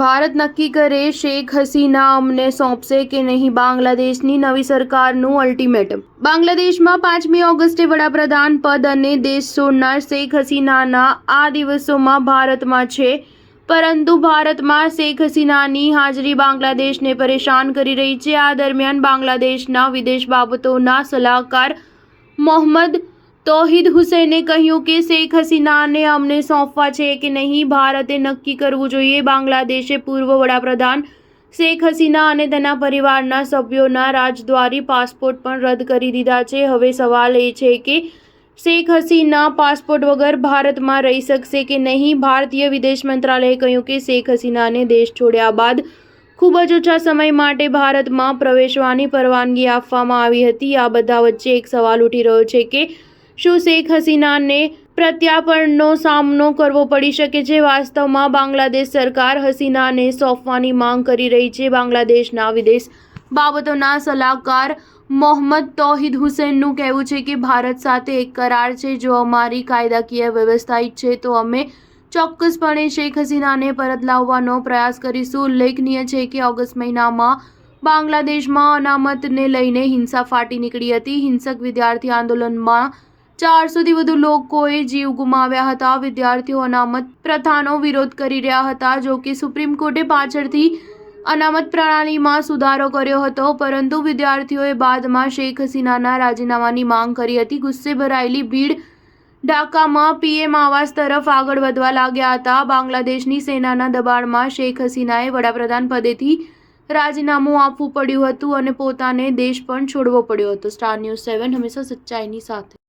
ભારત નક્કી કરે શેખ હસીના અમને સોંપશે કે નહીં, બાંગ્લાદેશની નવી સરકારનું અલ્ટિમેટમ। બાંગ્લાદેશમાં 5મી ઓગસ્ટે વડાપ્રધાન પદ અને દેશ છોડનાર શેખ હસીનાના આ દિવસોમાં ભારતમાં છે, પરંતુ ભારતમાં શેખ હસીનાની હાજરી બાંગ્લાદેશને પરેશાન કરી રહી છે। આ દરમિયાન બાંગ્લાદેશના વિદેશ બાબતોના સલાહકાર મોહમ્મદ તૌહિદ હુસૈને કહ્યું કે શેખ હસીનાને અમને સોંપવા છે કે નહીં, ભારતે નક્કી કરવું જોઈએ। બાંગ્લાદેશે પૂર્વ વડાપ્રધાન શેખ હસીના અને તેના પરિવારના સભ્યોના રાજદ્વારી પાસપોર્ટ પણ રદ કરી દીધા છે। હવે સવાલ એ છે કે શેખ હસીના પાસપોર્ટ વગર ભારતમાં રહી શકશે કે નહીં। ભારતીય વિદેશ મંત્રાલયે કહ્યું કે શેખ હસીનાને દેશ છોડ્યા બાદ ખૂબ જ ઓછા સમય માટે ભારતમાં પ્રવેશવાની પરવાનગી આપવામાં આવી હતી। આ બધા વચ્ચે એક સવાલ ઉઠી રહ્યો છે કે શું શેખ હસીનાને પ્રત્યાર્પણનો સામનો કરવો પડી શકે છે? વાસ્તવમાં બાંગ્લાદેશ સરકાર હસીનાને સોંપવાની માંગ કરી રહી છે। બાંગ્લાદેશના વિદેશ બાબતોના સલાહકાર મોહમ્મદ તૌહિદ હુસૈનનું કહેવું છે કે ભારત સાથે એક કરાર છે, જો અમારી કાયદાકીય વ્યવસ્થા ઈચ્છે તો અમે ચોક્કસપણે શેખ હસીનાને પરત લાવવાનો પ્રયાસ કરીશું। ઉલ્લેખનીય છે કે ઓગસ્ટ મહિનામાં બાંગ્લાદેશમાં અનામતને લઈને હિંસા ફાટી નીકળી હતી। હિંસક વિદ્યાર્થી આંદોલનમાં 400થી વધુ લોકોએ જીવ ગુમાવ્યા હતા। વિદ્યાર્થીઓ અનામત પ્રથાનો વિરોધ કરી રહ્યા હતા। જો કે સુપ્રીમ કોર્ટે પાછળથી અનામત પ્રણાલીમાં સુધારો કર્યો હતો, પરંતુ વિદ્યાર્થીઓએ બાદમાં શેખ હસીનાના રાજીનામાની માંગ કરી હતી। ગુસ્સે ભરાયેલી ભીડ ઢાકામાં પીએમ આવાસ તરફ આગળ વધવા લાગ્યા હતા। બાંગ્લાદેશની સેનાના દબાણમાં શેખ હસીનાએ વડાપ્રધાન પદેથી રાજીનામું આપવું પડ્યું હતું અને પોતાને દેશ પણ છોડવો પડ્યો હતો। સ્ટાર ન્યૂઝ 7 હંમેશા સચ્ચાઈની સાથે।